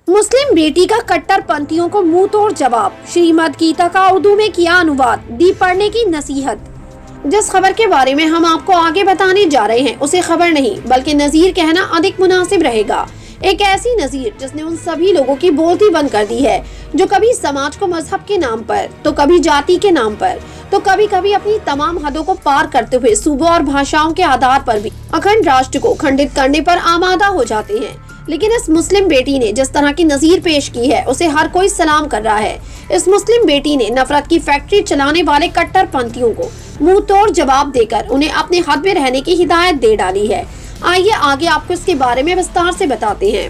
मुस्लिम बेटी का कट्टरपंथियों को मुंह तोड़ जवाब, श्रीमद् गीता का उर्दू में किया अनुवाद, दी पढ़ने की नसीहत। जिस खबर के बारे में हम आपको आगे बताने जा रहे हैं उसे खबर नहीं बल्कि नजीर कहना अधिक मुनासिब रहेगा। एक ऐसी नजीर जिसने उन सभी लोगों की बोलती बंद कर दी है जो कभी समाज को मजहब के नाम पर, तो कभी जाति के नाम पर, तो कभी कभी अपनी तमाम हदों को पार करते हुए सूबों और भाषाओं के आधार पर भी अखंड राष्ट्र को खंडित करने पर आमादा हो जाते हैं। लेकिन इस मुस्लिम बेटी ने जिस तरह की नजीर पेश की है उसे हर कोई सलाम कर रहा है। इस मुस्लिम बेटी ने नफरत की फैक्ट्री चलाने वाले कट्टरपंथियों को मुंह तोड़ जवाब देकर उन्हें अपने हद में रहने की हिदायत दे डाली है। आइए आगे आपको इसके बारे में विस्तार से बताते हैं।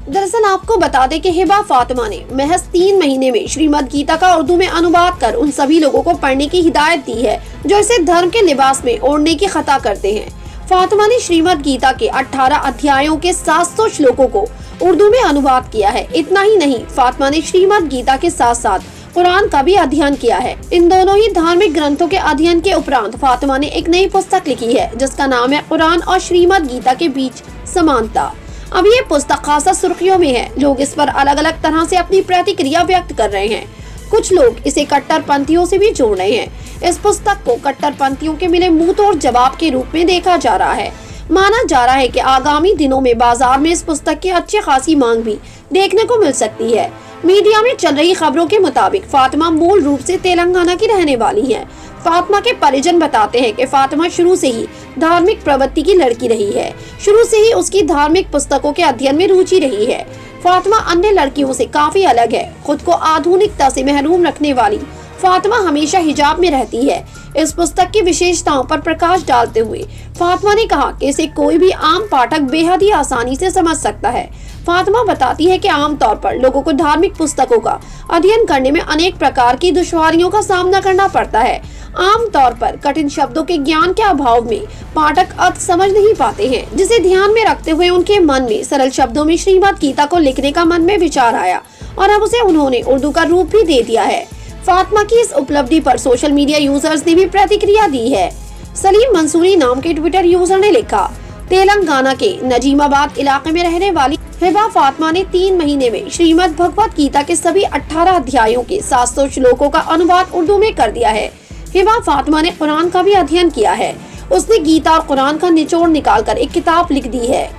दरअसल आपको बता दें कि हिबा फातिमा ने महज 3 महीने में श्रीमद् गीता का उर्दू में अनुवाद कर उन सभी लोगों को पढ़ने की हिदायत दी है जो इसे धर्म के लिबास में ओढ़ने की खता करते हैं। फातिमा ने श्रीमद् गीता के 18 अध्यायों के 700 श्लोकों को उर्दू में अनुवाद किया है। इतना ही नहीं, फातिमा ने श्रीमद् गीता के साथ साथ कुरान का भी अध्ययन किया है। इन दोनों ही धार्मिक ग्रंथों के अध्ययन के उपरांत फातिमा ने एक नई पुस्तक लिखी है जिसका नाम है कुरान और श्रीमद् गीता के बीच समानता। अब ये पुस्तक खासा सुर्खियों में है। लोग इस पर अलग अलग तरह से अपनी प्रतिक्रिया व्यक्त कर रहे हैं। कुछ लोग इसे कट्टरपंथियों से भी जोड़ रहे हैं। इस पुस्तक को कट्टरपंथियों के मिले मुंह तोड़ जवाब के रूप में देखा जा रहा है। माना जा रहा है कि आगामी दिनों में बाजार में इस पुस्तक की अच्छी खासी मांग भी देखने को मिल सकती है। मीडिया में चल रही खबरों के मुताबिक फातिमा मूल रूप से तेलंगाना की रहने वाली है। फातिमा के परिजन बताते हैं कि फातिमा शुरू से ही धार्मिक प्रवृत्ति की लड़की रही है। शुरू से ही उसकी धार्मिक पुस्तकों के अध्ययन में रुचि रही है। फातिमा अन्य लड़कियों से काफी अलग है। खुद को आधुनिकता से महरूम रखने वाली फातिमा हमेशा हिजाब में रहती है। इस पुस्तक की विशेषताओं पर प्रकाश डालते हुए फातिमा ने कहा कि इसे कोई भी आम पाठक बेहद ही आसानी से समझ सकता है। फातिमा बताती है कि आमतौर पर लोगों को धार्मिक पुस्तकों का अध्ययन करने में अनेक प्रकार की दुश्वारियों का सामना करना पड़ता है। आमतौर पर कठिन शब्दों के ज्ञान के अभाव में पाठक अर्थ समझ नहीं पाते हैं, जिसे ध्यान में रखते हुए उनके मन में सरल शब्दों में श्रीमद् गीता को लिखने का मन में विचार आया और अब उसे उन्होंने उर्दू का रूप भी दे दिया है। फातिमा की इस उपलब्धि पर सोशल मीडिया यूजर्स ने भी प्रतिक्रिया दी है। सलीम मंसूरी नाम के ट्विटर यूजर ने लिखा, तेलंगाना के नजीमाबाद इलाके में रहने वाली हिबा फातिमा ने 3 महीने में श्रीमद् भगवत गीता के सभी 18 अध्यायों के 700 श्लोकों का अनुवाद उर्दू में कर दिया है। हिबा फातिमा ने कुरान का भी अध्ययन किया है। उसने गीता और कुरान का निचोड़ निकालकर एक किताब लिख दी है।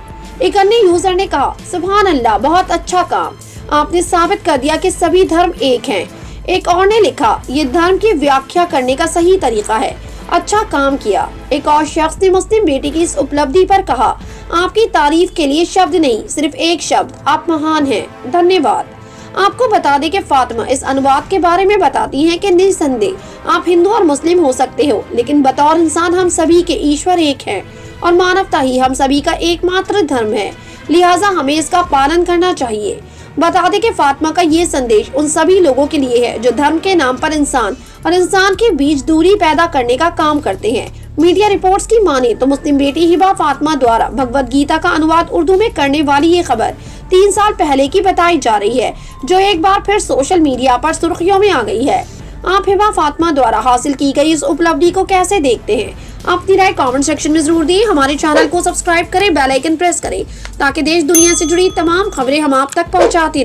एक अन्य यूजर ने कहा, सुभान अल्लाह, बहुत अच्छा काम, आपने साबित कर दिया कि सभी धर्म एक हैं। एक और ने लिखा, ये धर्म की व्याख्या करने का सही तरीका है, अच्छा काम किया। एक और शख्स ने मुस्लिम बेटी की इस उपलब्धि पर कहा, आपकी तारीफ के लिए शब्द नहीं, सिर्फ एक शब्द, आप महान हैं, धन्यवाद। आपको बता दें कि फातिमा इस अनुवाद के बारे में बताती हैं कि निसंदेह आप हिंदू और मुस्लिम हो सकते हो, लेकिन बतौर इंसान हम सभी के ईश्वर एक हैं और मानवता ही हम सभी का एकमात्र धर्म है, लिहाजा हमें इसका पालन करना चाहिए। बता दें कि फातिमा का ये संदेश उन सभी लोगों के लिए है जो धर्म के नाम पर इंसान और इंसान के बीच दूरी पैदा करने का काम करते हैं। मीडिया रिपोर्ट्स की माने तो मुस्लिम बेटी हिबा फातिमा द्वारा भगवत गीता का अनुवाद उर्दू में करने वाली ये खबर 3 साल पहले की बताई जा रही है, जो एक बार फिर सोशल मीडिया पर सुर्खियों में आ गई है। आप हिबा फातिमा द्वारा हासिल की गई इस उपलब्धि को कैसे देखते हैं? अपनी राय कमेंट सेक्शन में जरूर दें। हमारे चैनल को सब्सक्राइब करें, बेल आइकन प्रेस करें ताकि देश दुनिया से जुड़ी तमाम खबरें हम आप तक पहुंचाते रहें।